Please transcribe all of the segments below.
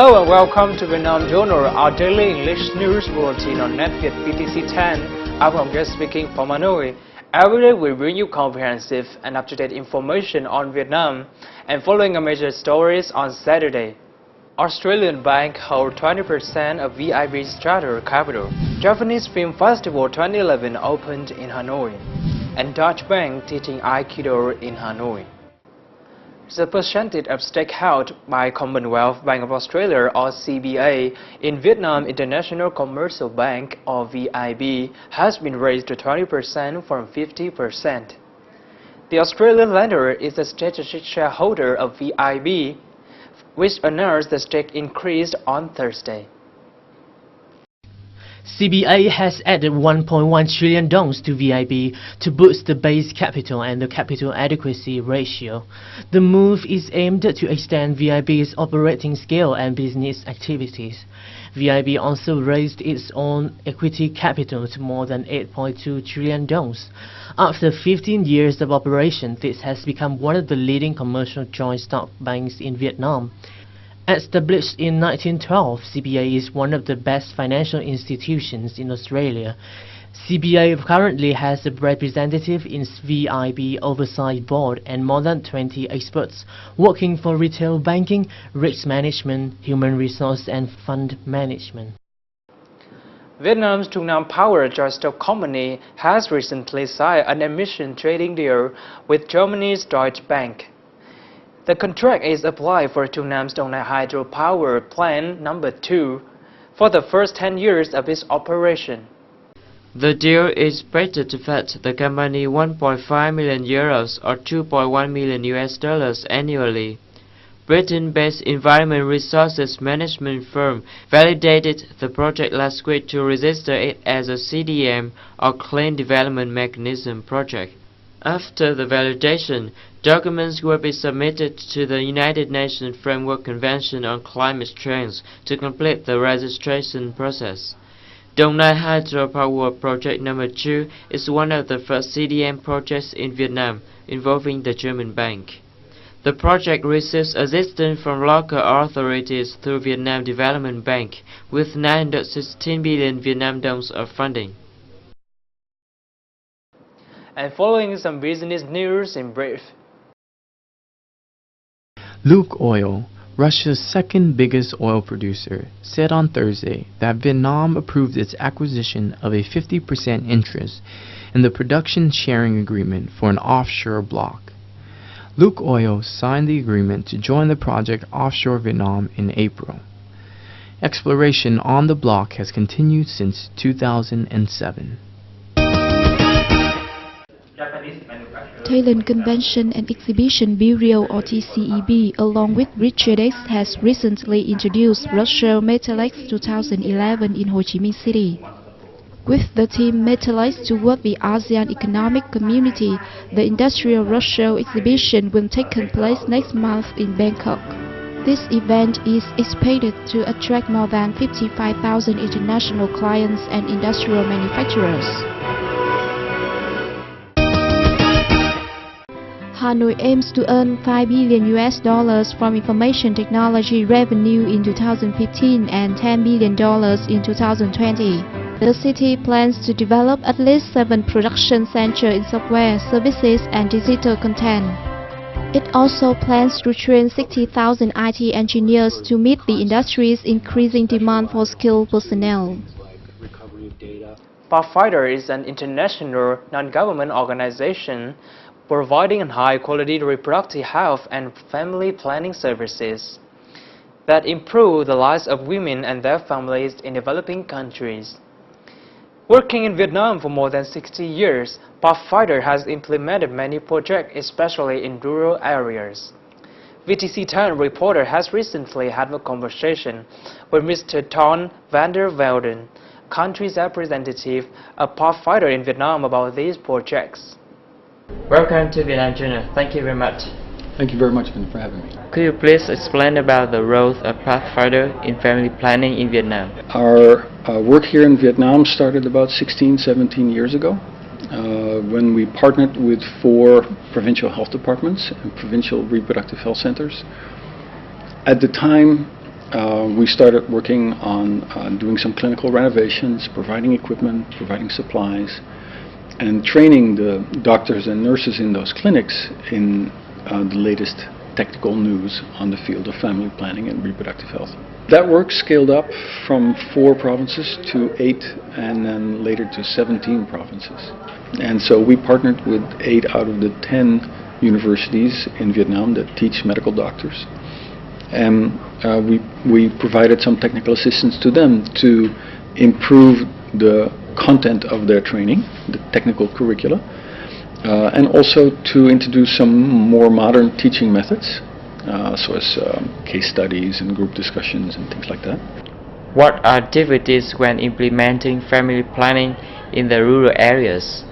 Hello and welcome to Vietnam Journal, our daily English news bulletin on NetViet VTC 10. I'm just speaking from Hanoi. Every day we bring you comprehensive and up-to-date information on Vietnam and following our major stories on Saturday. Australian Bank holds 20% of VIB's charter capital. Japanese Film Festival 2011 opened in Hanoi. And Dutch Bank teaching Aikido in Hanoi. The percentage of stake held by Commonwealth Bank of Australia or CBA in Vietnam International Commercial Bank or VIB has been raised to 20% from 50%. The Australian lender is a strategic shareholder of VIB, which announced the stake increased on Thursday. CBA has added 1.1 trillion dong to VIB to boost the base capital and the capital adequacy ratio. The move is aimed to extend VIB's operating scale and business activities. VIB also raised its own equity capital to more than 8.2 trillion dong. After 15 years of operation, this has become one of the leading commercial joint stock banks in Vietnam. Established in 1912, CBA is one of the best financial institutions in Australia. CBA currently has a representative in VIB Oversight Board and more than 20 experts working for retail banking, risk management, human resource and fund management. Vietnam's Trung Nam Power joint stock company has recently signed an emission trading deal with Germany's Deutsche Bank. The contract is applied for Trung Nam's Dong Nai hydropower plant number 2 for the first 10 years of its operation. The deal is expected to fetch the company 1.5 million euros or $2.1 million annually. Britain-based environment resources management firm validated the project last week to register it as a CDM or Clean Development Mechanism project. After the validation, documents will be submitted to the United Nations Framework Convention on Climate Change to complete the registration process. Dong Nai Hydropower Project number 2 is one of the first CDM projects in Vietnam involving the German bank. The project receives assistance from local authorities through Vietnam Development Bank with 916 billion Vietnam dong of funding. And following some business news in brief. Lukoil, Russia's second biggest oil producer, said on Thursday that Vietnam approved its acquisition of a 50% interest in the production sharing agreement for an offshore block. Lukoil signed the agreement to join the project offshore Vietnam in April. Exploration on the block has continued since 2007. Thailand Convention and Exhibition Bureau or TCEB along with Richedex has recently introduced Roadshow Metalex 2011 in Ho Chi Minh City. With the theme Metalex toward the ASEAN Economic Community, the Industrial Roadshow exhibition will take place next month in Bangkok. This event is expected to attract more than 55,000 international clients and industrial manufacturers. Hanoi aims to earn $5 billion from information technology revenue in 2015 and $10 billion in 2020. The city plans to develop at least 7 production centers in software, services and digital content. It also plans to train 60,000 IT engineers to meet the industry's increasing demand for skilled personnel. Pathfinder is an international non-government organization providing high-quality reproductive health and family planning services that improve the lives of women and their families in developing countries. Working in Vietnam for more than 60 years, Pathfinder has implemented many projects, especially in rural areas. VTC 10 reporter has recently had a conversation with Mr. Ton van der Velden, country's representative of Pathfinder in Vietnam about these projects. Welcome to Vietnam Journal. Thank you very much. Thank you very much for having me. Could you please explain about the role of Pathfinder in family planning in Vietnam? Our work here in Vietnam started about 16, 17 years ago when we partnered with 4 provincial health departments and provincial reproductive health centers. At the time, we started working on doing some clinical renovations, providing equipment, providing supplies, and training the doctors and nurses in those clinics in the latest technical news on the field of family planning and reproductive health. That work scaled up from 4 provinces to 8 and then later to 17 provinces. And so we partnered with 8 out of the 10 universities in Vietnam that teach medical doctors. And we provided some technical assistance to them to improve the content of their training, the technical curricula, and also to introduce some more modern teaching methods, so as case studies and group discussions and things like that. What are activities when implementing family planning in the rural areas?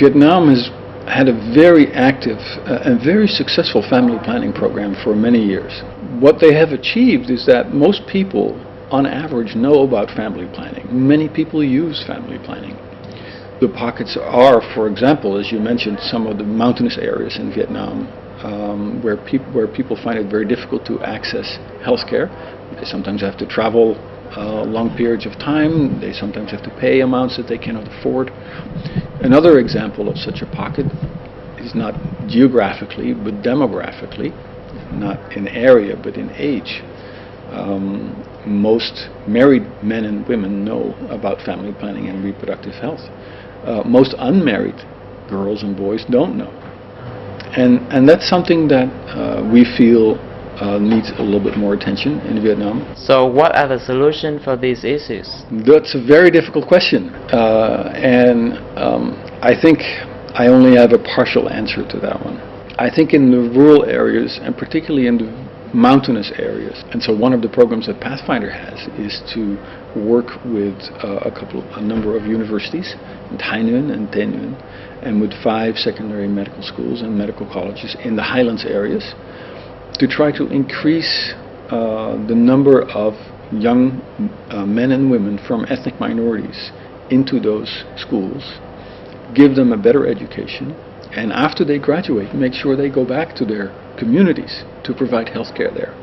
Vietnam has had a very active and very successful family planning program for many years. What they have achieved is that most people, on average, know about family planning. Many people use family planning. The pockets are, for example, as you mentioned, some of the mountainous areas in Vietnam where people find it very difficult to access healthcare. They sometimes have to travel long periods of time. They sometimes have to pay amounts that they cannot afford. Another example of such a pocket is not geographically but demographically, not in area but in age. Most married men and women know about family planning and reproductive health. Most unmarried girls and boys don't know. And that's something that we feel needs a little bit more attention in Vietnam. So what are the solutions for these issues? That's a very difficult question. I think I only have a partial answer to that one. I think in the rural areas, and particularly in the mountainous areas, and so one of the programs that Pathfinder has is to work with a number of universities, Hai Nguyen and Te Nguyen, and with 5 secondary medical schools and medical colleges in the highlands areas, to try to increase the number of young men and women from ethnic minorities into those schools, give them a better education, and after they graduate, make sure they go back to their communities to provide health care there,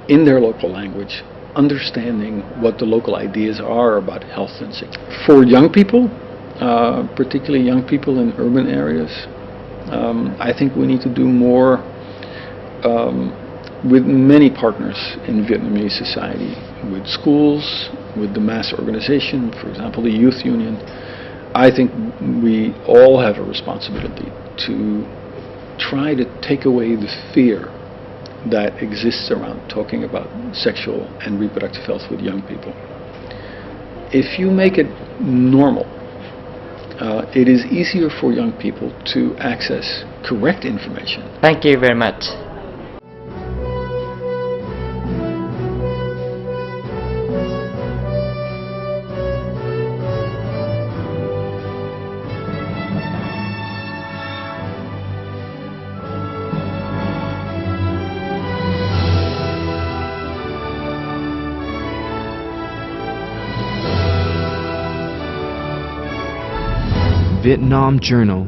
in their local language, understanding what the local ideas are about health and safety. For young people, particularly young people in urban areas, I think we need to do more with many partners in Vietnamese society, with schools, with the mass organization, for example, the Youth Union. I think we all have a responsibility to try to take away the fear that exists around talking about sexual and reproductive health with young people. If you make it normal, it is easier for young people to access correct information. Thank you very much. Vietnam Journal.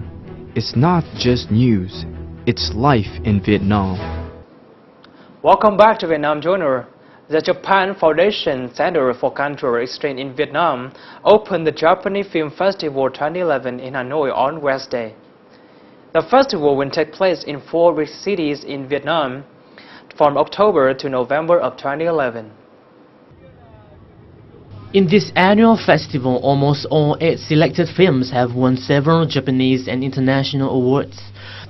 It's not just news, it's life in Vietnam. Welcome back to Vietnam Journal. The Japan Foundation Center for Cultural Exchange in Vietnam opened the Japanese Film Festival 2011 in Hanoi on Wednesday. The festival will take place in 4 cities in Vietnam from October to November of 2011. In this annual festival, almost all 8 selected films have won several Japanese and international awards.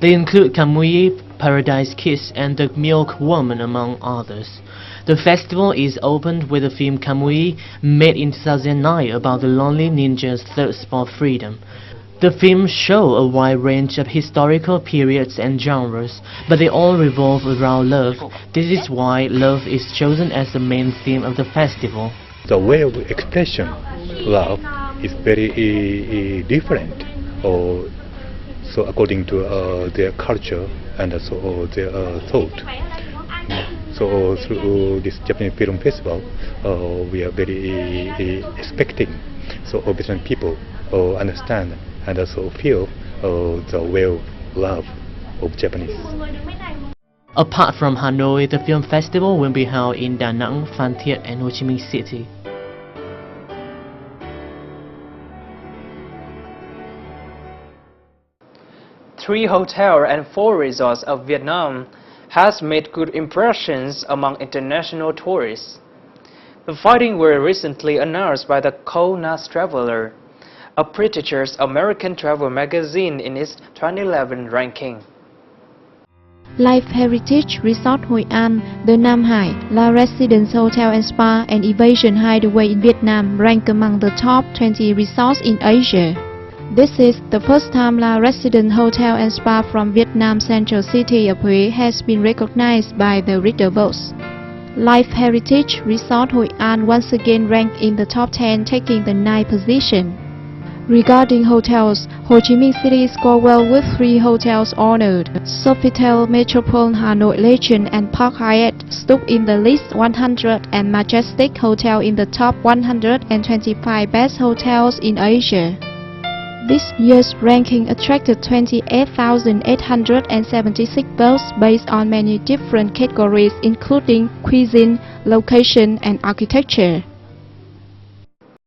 They include Kamui, Paradise Kiss, and The Milk Woman, among others. The festival is opened with the film Kamui, made in 2009 about the lonely ninja's thirst for freedom. The films show a wide range of historical periods and genres, but they all revolve around love. This is why love is chosen as the main theme of the festival. The way of expression love is very different, so according to their culture and also their thought. So through this Japanese Film Festival, we are very expecting so Vietnamese people understand and also feel the way of love of Japanese. Apart from Hanoi, the film festival will be held in Da Nang, Phan Thiết and Ho Chi Minh City. Three hotels and 4 resorts of Vietnam has made good impressions among international tourists. The findings were recently announced by the Kaunas Traveler, a prestigious American travel magazine, in its 2011 ranking. Life Heritage Resort Hội An, the Nam Hai, La Residence Hotel and Spa, and Evasion Hideaway in Vietnam rank among the top 20 resorts in Asia. This is the first time La Residence Hotel and Spa from Vietnam's central city of Hue has been recognized by the reader votes. Life Heritage Resort Hội An once again ranked in the top 10, taking the 9th position. Regarding hotels, Ho Chi Minh City scored well with 3 hotels honored. Sofitel Metropole Hanoi Legend and Park Hyatt stood in the list 100, and Majestic Hotel in the top 125 best hotels in Asia. This year's ranking attracted 28,876 votes based on many different categories, including cuisine, location, and architecture.